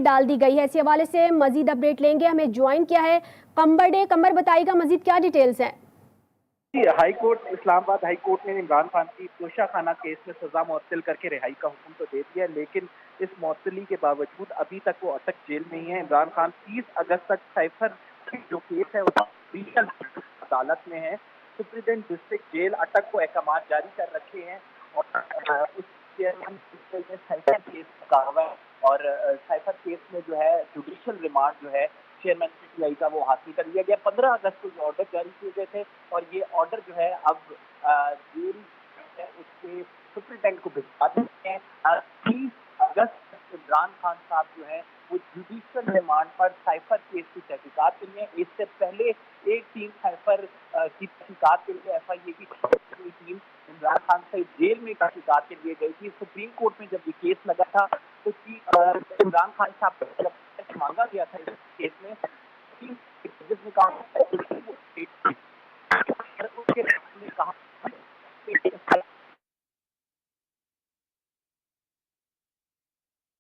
ڈال دی گئی ہے۔ اس حوالے سے مزید اپڈیٹ لیں گے، ہمیں جوائن کیا ہے قمر بتائیے گا مزید کیا ڈیٹیلز ہیں؟ ہائی کورٹ اسلام آباد ہائی کورٹ نے عمران خان کی توشہ خانہ کیس میں سزا معطل کر کے رہائی کا حکم تو دے دیا، لیکن اس معطلی کے باوجود ابھی تک وہ اٹک جیل میں ہی ہے۔ عمران خان 30 اگست تک سائفر جو کیس ہے وہ عدالت میں ہے۔ سپرنٹینڈنٹ ڈسٹرکٹ جیل اٹک کو احکامات جاری کر رکھے ہیں اور اس سائفر کیس کارروائی اور سائفر کیس میں جو ہے جوڈیشل ریمانڈ جو ہے چیئرمین پی ٹی آئی کا وہ حاصل کر لیا گیا۔ 15 اگست کو یہ آرڈر جاری کیے گئے تھے اور یہ آرڈر جو ہے اب جیل اس کے سپرنٹینڈنٹ کو بھجوا دیتے ہیں۔ 30 اگست عمران خان صاحب جو ہے وہ جوڈیشل ریمانڈ پر سائفر کیس کی تحقیقات کے لیے، اس سے پہلے ایک ٹیم سائفر کی تحقیقات کے لیے ایف آئی اے کی ٹیم عمران خان سے جیل میں تحقیقات کے لیے گئی تھی۔ سپریم کورٹ میں جب یہ کیس لگا تھا تو عمران خان صاحب کو مانگا گیا تھا اس کیس میں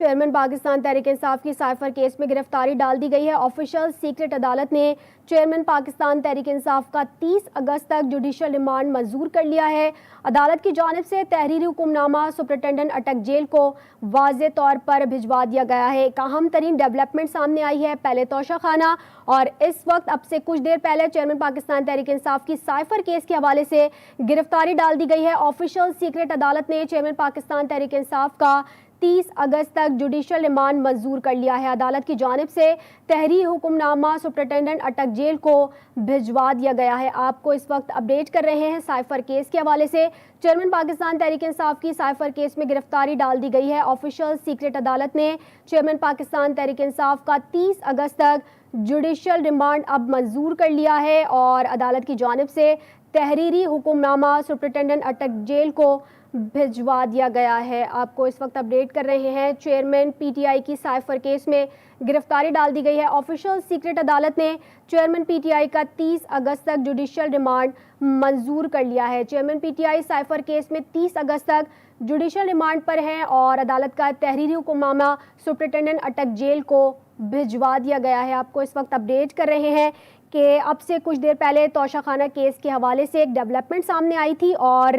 چیئرمین پاکستان تحریک انصاف کی سائفر کیس میں گرفتاری ڈال دی گئی ہے۔ آفیشل سیکرٹ عدالت نے چیئرمین پاکستان تحریک انصاف کا 30 اگست تک جوڈیشل ریمانڈ منظور کر لیا ہے۔ عدالت کی جانب سے تحریری حکم نامہ سپرنٹینڈنٹ اٹک جیل کو واضح طور پر بھجوا دیا گیا ہے۔ ایک اہم ترین ڈیولپمنٹ سامنے آئی ہے، پہلے توشہ خانہ اور اس وقت اب سے کچھ دیر پہلے چیئرمین پاکستان تحریک انصاف کی سائفر کیس کے حوالے سے گرفتاری ڈال دی گئی ہے۔ آفیشل سیکرٹ عدالت نے چیئرمین پاکستان تحریک انصاف کا 30 اگست تک جوڈیشل ریمانڈ منظور کر لیا ہے۔ عدالت کی جانب سے تحریری حکم نامہ سپرنٹینڈنٹ اٹک جیل کو بھجوا دیا گیا ہے۔ آپ کو اس وقت اپڈیٹ کر رہے ہیں سائفر کیس کے حوالے سے۔ چیئرمین پاکستان تحریک انصاف کی سائفر کیس میں گرفتاری ڈال دی گئی ہے۔ آفیشل سیکرٹ عدالت نے چیئرمین پاکستان تحریک انصاف کا 30 اگست تک جوڈیشل ریمانڈ اب منظور کر لیا ہے اور عدالت کی جانب سے تحریری حکم نامہ سپرنٹینڈنٹ اٹک جیل کو بھجوا دیا گیا ہے۔ آپ کو اس وقت اپڈیٹ کر رہے ہیں چیئرمین پی ٹی آئی کی سائفر کیس میں گرفتاری ڈال دی گئی ہے۔ آفیشل سیکرٹ عدالت نے چیئرمین پی ٹی آئی کا 30 اگست تک جوڈیشل ریمانڈ منظور کر لیا ہے۔ Chairman P T I cipher case میں 30 اگست تک جوڈیشل ریمانڈ پر ہیں اور عدالت کا تحریری حکم نامہ سپرنٹینڈنٹ اٹک جیل کو بھجوا دیا گیا ہے۔ آپ کو اس وقت اپڈیٹ کر رہے ہیں کہ اب سے کچھ دیر پہلے توشہ خانہ کیس کے حوالے سے ایک ڈیولپمنٹ سامنے آئی تھی اور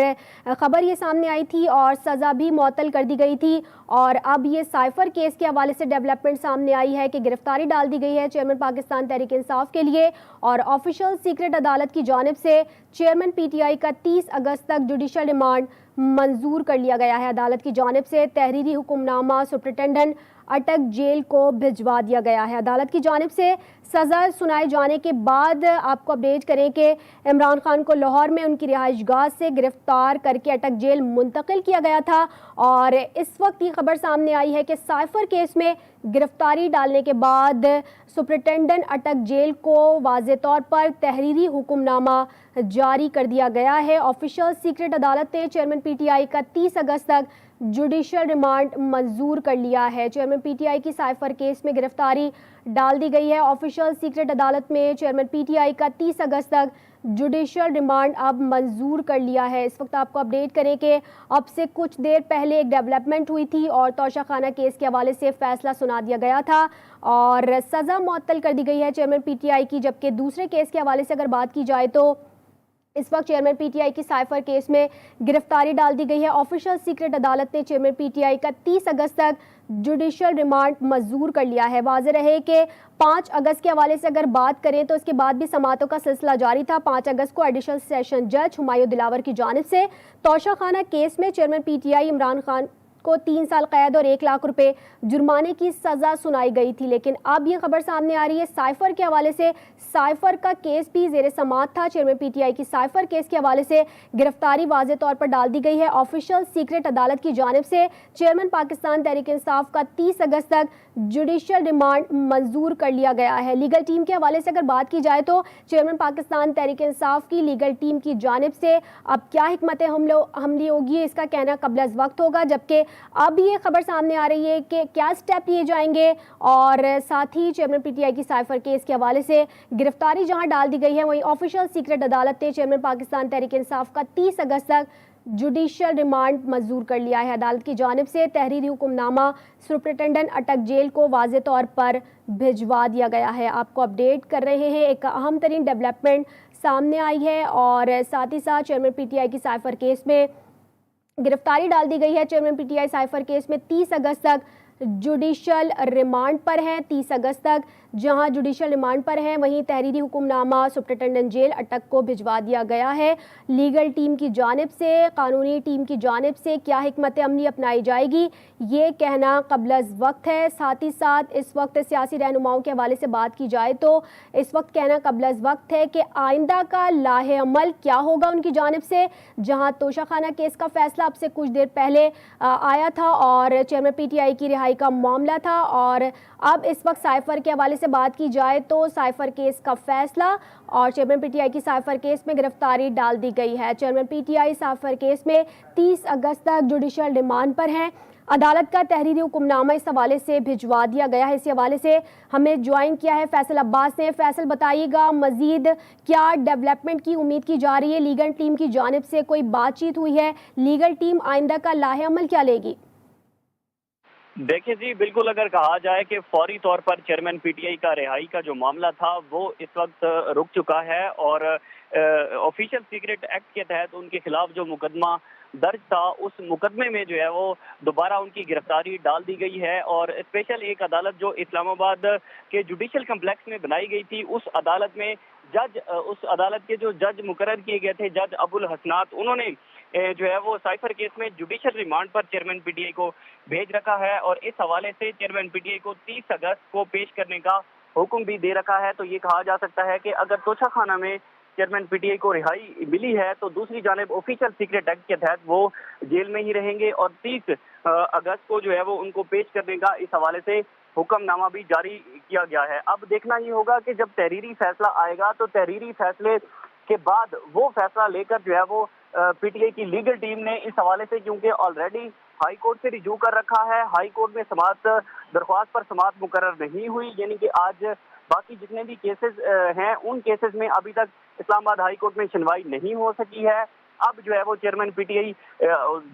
خبر یہ سامنے آئی تھی اور سزا بھی معطل کر دی گئی تھی، اور اب یہ سائفر کیس کے حوالے سے ڈیولپمنٹ سامنے آئی ہے کہ گرفتاری ڈال دی گئی ہے چیئرمین پاکستان تحریک انصاف کے لیے اور آفیشل سیکرٹ عدالت کی جانب سے چیئرمین پی ٹی آئی کا 30 اگست تک جوڈیشل ریمانڈ منظور کر لیا گیا ہے۔ عدالت کی جانب سے تحریری حکم نامہ سپرنٹینڈنٹ اٹک جیل کو بھجوا دیا گیا ہے۔ عدالت کی جانب سے سزا سنائے جانے کے بعد آپ کو اپڈیٹ کریں کہ عمران خان کو لاہور میں ان کی رہائش گاہ سے گرفتار کر کے اٹک جیل منتقل کیا گیا تھا اور اس وقت یہ خبر سامنے آئی ہے کہ سائفر کیس میں گرفتاری ڈالنے کے بعد سپرنٹینڈنٹ اٹک جیل کو واضح طور پر تحریری حکم نامہ جاری کر دیا گیا ہے۔ آفیشل سیکرٹ عدالت نے چیئرمین پی ٹی آئی کا 30 اگست تک جوڈیشل ریمانڈ منظور کر لیا ہے۔ چیئرمین پی ٹی آئی کی سائفر کیس میں گرفتاری ڈال دی گئی ہے۔ آفیشل سیکرٹ عدالت میں چیئرمین پی ٹی آئی کا 30 اگست تک جوڈیشل ریمانڈ اب منظور کر لیا ہے۔ اس وقت آپ کو اپڈیٹ کریں کہ اب سے کچھ دیر پہلے ایک ڈیولپمنٹ ہوئی تھی اور توشہ خانہ کیس کے حوالے سے فیصلہ سنا دیا گیا تھا اور سزا معطل کر دی گئی ہے چیئرمین پی ٹی آئی کی، جبکہ دوسرے کیس کے حوالے سے اگر بات کی جائے تو اس وقت چیئرمین پی ٹی آئی کی سائفر کیس میں گرفتاری ڈال دی گئی ہے۔ آفیشل سیکرٹ عدالت نے چیئرمین پی ٹی آئی کا 30 اگست تک جوڈیشل ریمانڈ منظور کر لیا ہے۔ واضح رہے کہ 5 اگست کے حوالے سے اگر بات کریں تو اس کے بعد بھی سماعتوں کا سلسلہ جاری تھا۔ 5 اگست کو ایڈیشنل سیشن جج ہمایوں دلاور کی جانب سے توشہ خانہ کیس میں chairman P T I Imran Khan کو 3 سال قید اور 1 لاکھ روپے جرمانے کی سزا سنائی گئی تھی، لیکن اب یہ خبر سامنے آ رہی ہے سائفر کے حوالے سے سائفر کا کیس بھی زیر سماعت تھا۔ چیئرمین پی ٹی آئی کی سائفر کیس کے حوالے سے گرفتاری واضح طور پر ڈال دی گئی ہے۔ آفیشل سیکرٹ عدالت کی جانب سے چیئرمین پاکستان تحریک انصاف کا 30 اگست تک جوڈیشل ریمانڈ منظور کر لیا گیا ہے۔ لیگل ٹیم کے حوالے سے اگر بات کی جائے تو چیئرمین پاکستان تحریک انصاف کی لیگل ٹیم کی جانب سے اب کیا حکمت عملی ہوگی اس کا کہنا قبل از وقت ہوگا، جبکہ اب یہ خبر سامنے آ رہی ہے کہ کیا سٹیپ لیے جائیں گے اور ساتھ ہی چیئرمین پی ٹی آئی کی سائفر کیس کے حوالے سے گرفتاری جہاں ڈال دی گئی ہے وہیں آفیشل سیکرٹ عدالت نے چیئرمین پاکستان تحریک انصاف کا 30 اگست تک जुडिशियल रिमांड मंजूर कर लिया है। अदालत की जानिब से तहरीरी हुक्मनामा सुपरिटेंडेंट अटक जेल को वाज़े तौर पर भिजवा दिया गया है। आपको अपडेट कर रहे हैं, एक अहम तरीन डेवलपमेंट सामने आई है और साथ ही साथ चेयरमैन पीटीआई की साइफर केस में गिरफ्तारी डाल दी गई है। चेयरमैन पीटीआई साइफर केस में 30 अगस्त तक जुडिशियल रिमांड पर हैं। 30 अगस्त तक जहां जुडिशियल रिमांड पर हैं, वहीं तहरीरी हुक्मनामा सुपरिटेंडेंट जेल अटक को भिजवा दिया गया है। लीगल टीम की जानिब से, कानूनी टीम की जानिब से क्या हिकमत अमली अपनाई जाएगी, ये कहना क़ब्ल वक्त है। साथ ही साथ इस वक्त सियासी रहनुमाओं के हवाले से बात की जाए तो इस वक्त कहना क़ब्ल वक्त है कि आइंदा का लाहे अमल क्या होगा उनकी जानिब से। जहाँ तोशाखाना केस का फैसला अब से कुछ देर पहले आया था और चेयरमैन पीटीआई की रिहाई का मामला था, और अब इस वक्त साइफर के हवाले से बात की जाए तो साइफर केस का फैसला और चेयरमैन पीटीआई की साइफर केस में गिरफ्तारी डाल दी गई है। चेयरमैन पीटीआई साइफर केस में 30 अगस्त तक जुडिशियल रिमांड पर हैं। अदालत का तहरीरी हुक्मनामा इस हवाले से भिजवा दिया गया है। इसी हवाले से हमें ज्वाइन किया है फैसल अब्बास ने। फैसल, बताइएगा मजीद क्या डेवलपमेंट की उम्मीद की जा रही है? लीगल टीम की जानिब से कोई बातचीत हुई है? लीगल टीम आइंदा का लाहे अमल क्या लेगी? देखिए जी, बिल्कुल अगर कहा जाए कि फौरी तौर पर चेयरमैन पीटीआई का रिहाई का जो मामला था वो इस वक्त रुक चुका है और ऑफिशियल सीक्रेट एक्ट के तहत उनके खिलाफ जो मुकदमा दर्ज था उस मुकदमे में जो है वो दोबारा उनकी गिरफ्तारी डाल दी गई है। और स्पेशल एक अदालत जो इस्लामाबाद के जुडिशियल कम्प्लेक्स में बनाई गई थी, उस अदालत में उस अदालत के जो जज मुकर्रर किए गए थे, जज अबुल हसनात, उन्होंने जो है वो साइफर केस में जुडिशियल रिमांड पर चेयरमैन पीटीआई को भेज रखा है और इस हवाले से चेयरमैन पीटीआई को 30 अगस्त को पेश करने का हुक्म भी दे रखा है। तो ये कहा जा सकता है कि अगर तोशाखाना में चेयरमैन पीटीआई को रिहाई मिली है तो दूसरी जानिब ऑफिशियल सीक्रेट एक्ट के तहत वो जेल में ही रहेंगे और 30 अगस्त को जो है वो उनको पेश करने का इस हवाले से हुक्मनामा भी जारी किया गया है। अब देखना ही होगा कि जब तहरीरी फैसला आएगा तो तहरीरी फैसले के बाद वो फैसला लेकर जो है वो पीटीआई की लीगल टीम ने इस हवाले से, क्योंकि ऑलरेडी हाई कोर्ट से रिजू कर रखा है, हाई कोर्ट में समाअत दरख्वास्त पर समाअत मुकर्रर नहीं हुई, यानी कि आज बाकी जितने भी केसेस हैं उन केसेस में अभी तक इस्लामाबाद हाई कोर्ट में सुनवाई नहीं हो सकी है। अब जो है वो चेयरमैन पीटीआई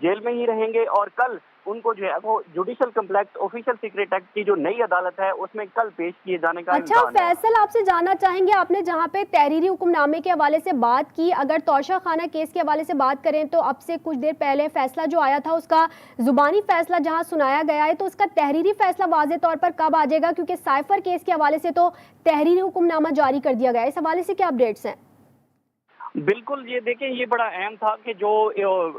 जेल में ही रहेंगे और कल उनको जो है वो judicial complex official secret act की जो नई अदालत है उसमें कल पेश किए जाने का अच्छा फैसल, आपसे जानना चाहेंगे, आपने जहां पे तहरीरी हुक्मनामे के हवाले से बात की, अगर तोशाखाना केस के हवाले से बात करें तो अब से कुछ देर पहले फैसला जो आया था उसका जुबानी फैसला जहां सुनाया गया है, तो उसका तहरीरी फैसला वाज़े तौर पर कब आ जाएगा? क्योंकि साइफर केस के हवाले से तो तहरीरी हुक्मनामा जारी कर दिया गया है, इस हवाले से क्या अपडेट्स हैं? बिल्कुल, ये देखें, ये बड़ा अहम था कि जो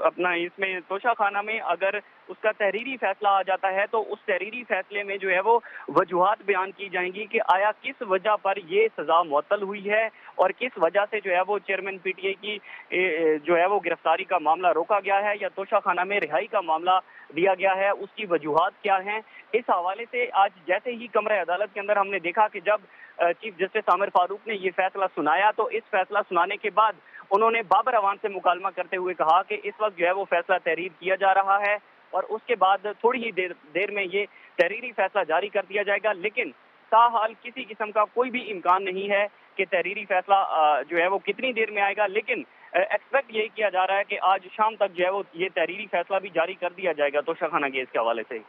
अपना इसमें तोशाखाना में अगर उसका तहरीरी फैसला आ जाता है तो उस तहरीरी फैसले में जो है वो वजूहात बयान की जाएंगी कि आया किस वजह पर ये सज़ा मुअत्तल हुई है और किस वजह से जो है वो चेयरमैन पीटीआई की जो है वो गिरफ्तारी का मामला रोका गया है या तोशाखाना में रिहाई का मामला दिया गया है, उसकी वजूहात क्या हैं। इस हवाले से आज जैसे ही कमरे अदालत के अंदर हमने देखा कि जब चीफ जस्टिस आमिर फारूक ने ये फैसला सुनाया तो इस फैसला सुनाने के बाद उन्होंने बाबर अवान से मुकालमा करते हुए कहा कि इस वक्त जो है वो फैसला तहरीर किया जा रहा है और उसके बाद थोड़ी ही देर में ये तहरीरी फैसला जारी कर दिया जाएगा। लेकिन ताहाल किसी किस्म का कोई भी इम्कान नहीं है कि तहरीरी फैसला जो है वो कितनी देर में आएगा, लेकिन एक्सपेक्ट यही किया जा रहा है कि आज शाम तक जो है वो ये तहरीरी फैसला भी जारी कर दिया जाएगा तोशाखाना केस के हवाले से।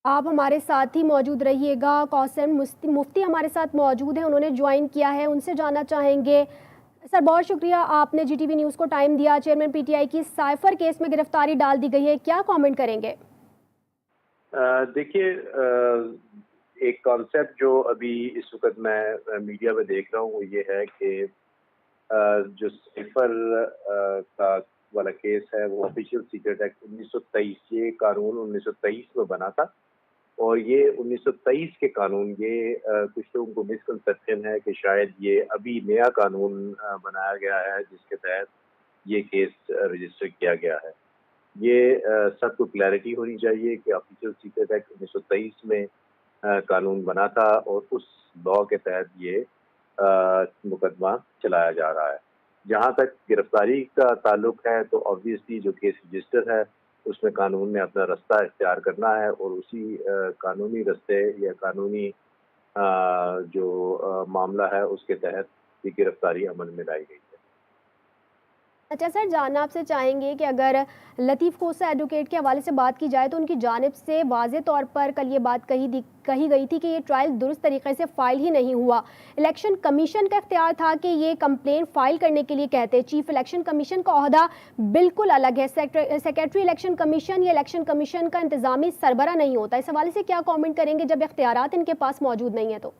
आप हमारे साथ ही मौजूद रहिएगा। कौसर मुफ्ती हमारे साथ मौजूद हैं, उन्होंने ज्वाइन किया है, उनसे जानना चाहेंगे। सर बहुत शुक्रिया, आपने जीटीवी न्यूज़ को टाइम दिया। चेयरमैन पीटीआई की साइफर केस में गिरफ्तारी डाल दी गई है, क्या कमेंट करेंगे? देखिए, एक कॉन्सेप्ट जो अभी इस वक्त मैं मीडिया में देख रहा हूँ वो ये है कि जो साइफर का वाला केस है वो ऑफिशियल सीक्रेट एक्ट 1923, ये कानून 1923 में बना था और ये 1923 के कानून, ये कुछ लोगों को मिसकंसेप्शन है कि शायद ये अभी नया कानून बनाया गया है जिसके तहत ये केस रजिस्टर किया गया है। ये सबको क्लैरिटी होनी चाहिए कि ऑफिशियल सीक्रेट एक्ट 1923 में कानून बना था और उस लॉ के तहत ये मुकदमा चलाया जा रहा है। जहाँ तक गिरफ्तारी का ताल्लुक है तो ऑब्वियसली जो केस रजिस्टर है उसमें कानून ने अपना रास्ता इख्तियार करना है और उसी कानूनी रास्ते या कानूनी जो मामला है उसके तहत की गिरफ्तारी अमल में लाई गई है। अच्छा सर, जानना आपसे चाहेंगे कि अगर लतीफ़ खोसा एडवोकेट के हवाले से बात की जाए तो उनकी जानिब से वाज़े तौर पर कल ये बात कही गई थी कि ये ट्रायल दुरुस्त तरीके से फ़ाइल ही नहीं हुआ। इलेक्शन कमीशन का इख्तियार था कि ये कंप्लेन फ़ाइल करने के लिए कहते। चीफ इलेक्शन कमीशन का ओहदा बिल्कुल अलग है। सेक्रेटरी इलेक्शन कमीशन या इलेक्शन कमीशन का इंतज़ामी सरबरा नहीं होता। इस हवाले से क्या कॉमेंट करेंगे जब इख्तियारात इनके पास मौजूद नहीं है तो?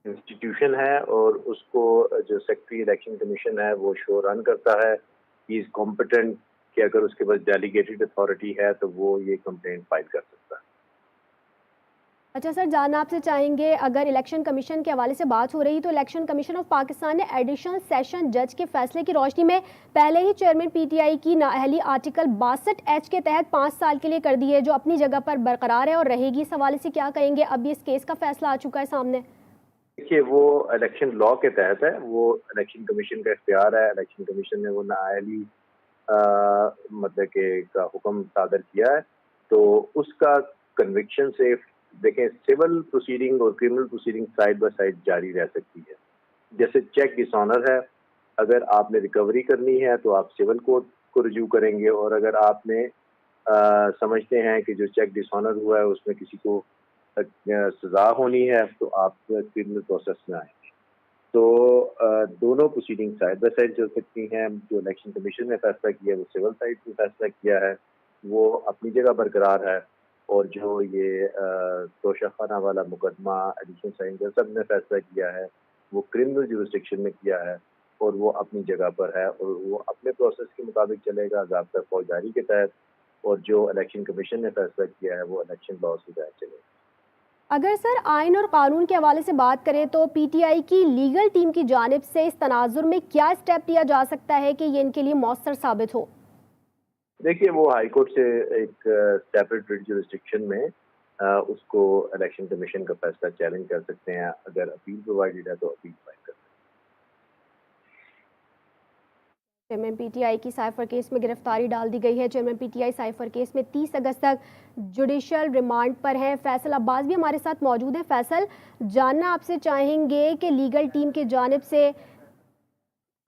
इंस्टीट्यूशन है और उसको जो सेक्रेटरी इलेक्शन कमीशन है वो शो रन करता है, ही इज कॉम्पिटेंट कि अगर उसके पास डेलीगेटेड अथॉरिटी है तो वो ये कंप्लेंट फाइल कर सकता है। अच्छा सर, जानना आपसे चाहेंगे अगर इलेक्शन कमीशन के हवाले से बात हो रही तो इलेक्शन कमीशन ऑफ पाकिस्तान ने एडिशनल सेशन जज के फैसले की रोशनी में पहले ही चेयरमैन पीटीआई की नाअहली आर्टिकल 62H के तहत 5 साल के लिए कर दी है, जो अपनी जगह पर बरकरार है और रहेगी। इस हवाले से क्या कहेंगे? अभी इस केस का फैसला आ चुका है सामने। देखिए, वो इलेक्शन लॉ के तहत है, वो इलेक्शन कमीशन का इख्तियार है। इलेक्शन कमीशन ने वो नाअहली मतलब के का हुक्म सादर किया है, तो उसका कन्विक्शन से देखें, सिविल प्रोसीडिंग और criminal proceeding side by side जारी रह सकती है। जैसे चेक डिसऑनर है, अगर आपने रिकवरी करनी है तो आप सिविल कोर्ट को रिज्यू करेंगे, और अगर आपने समझते हैं कि जो चेक डिसऑनर हुआ है उसमें किसी को सजा होनी है तो आप क्रिमिनल प्रोसेस में आएंगे। तो दोनों प्रोसीडिंग साइड बाय साइड चल सकती हैं। जो इलेक्शन कमीशन ने फैसला किया है वो सिविल साइड में फैसला किया है, वो अपनी जगह बरकरार है, और जो ये तोशा खाना वाला मुकदमा एडिशनल सेशन जज ने फैसला किया है वो क्रिमिनल जुरिस्डिक्शन में किया है और वो अपनी जगह पर है, और वो अपने प्रोसेस के मुताबिक चलेगा ज़ाब्ता फौजदारी के तहत, और जो इलेक्शन कमीशन ने फैसला किया है वो इलेक्शन लॉ के तहत चलेगा। अगर सर आइन और कानून के हवाले से बात करें तो पीटीआई की लीगल टीम की जानिब से इस तनाजुर में क्या स्टेप लिया जा सकता है कि ये इनके लिए मौसर साबित हो? देखिए, वो हाई कोर्ट से एक सेपरेट रिट जुरिस्डिक्शन में उसको इलेक्शन कमीशन का फैसला चैलेंज कर सकते हैं। अगर अपील प्रोवाइडेड है तो अपील फाइल कर सकते हैं। चेयरमैन पीटीआई की साइफर केस में गिरफ्तारी डाल दी गई है। चेयरमैन पीटीआई साइफर केस में 30 अगस्त तक जुडिशियल रिमांड पर हैं। फैसल अब्बास भी हमारे साथ मौजूद हैं। फैसल, जानना आपसे चाहेंगे कि लीगल टीम की जानिब से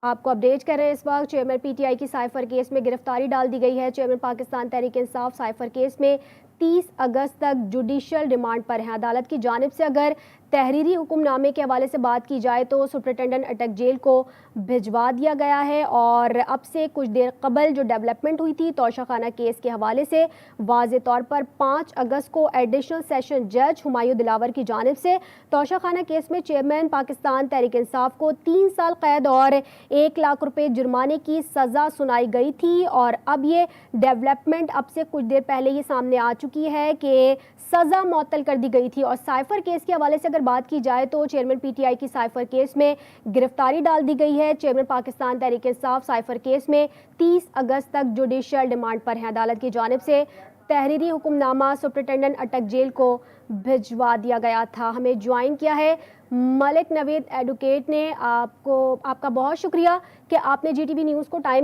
आपको अपडेट कर रहे हैं, इस वक्त चेयरमैन पीटीआई की साइफर केस में गिरफ्तारी डाल दी गई है। Chairman Pakistan Tehreek Insaf cipher case में 30 अगस्त तक जुडिशियल रिमांड पर हैं। अदालत की जानिब से अगर तहरीरी हुक्मनामे के हवाले से बात की जाए तो सुपरिटेंडेंट अटक जेल को भिजवा दिया गया है, और अब से कुछ देर कबल जो डेवलपमेंट हुई थी तोशा खाना केस के हवाले से वाज़े तौर पर 5 अगस्त को एडिशनल सेशन जज हुमायूं दिलावर की जानिब से तोशा खाना केस में चेयरमैन पाकिस्तान तहरीक इंसाफ को 3 साल कैद और 1 लाख रुपए जुर्माने की सज़ा सुनाई गई थी, और अब ये डेवलपमेंट अब से कुछ देर पहले ये सामने आ चुकी है कि सज़ा मुअत्तल कर दी गई थी। और साइफर केस के हवाले से अगर बात की जाए तो चेयरमैन पीटीआई की साइफर केस में गिरफ्तारी डाल दी गई है। Chairman Pakistan Tehreek Insaf cipher case में 30 अगस्त तक जुडिशियल रिमांड पर है। अदालत की जानिब से तहरीरी हुक्मनामा सुपरिटेंडेंट अटक जेल को भिजवा दिया गया था। हमें ज्वाइन किया है मलिक नवीद एडवोकेट ने। आपका बहुत शुक्रिया कि आपने जीटीवी न्यूज़ को टाइम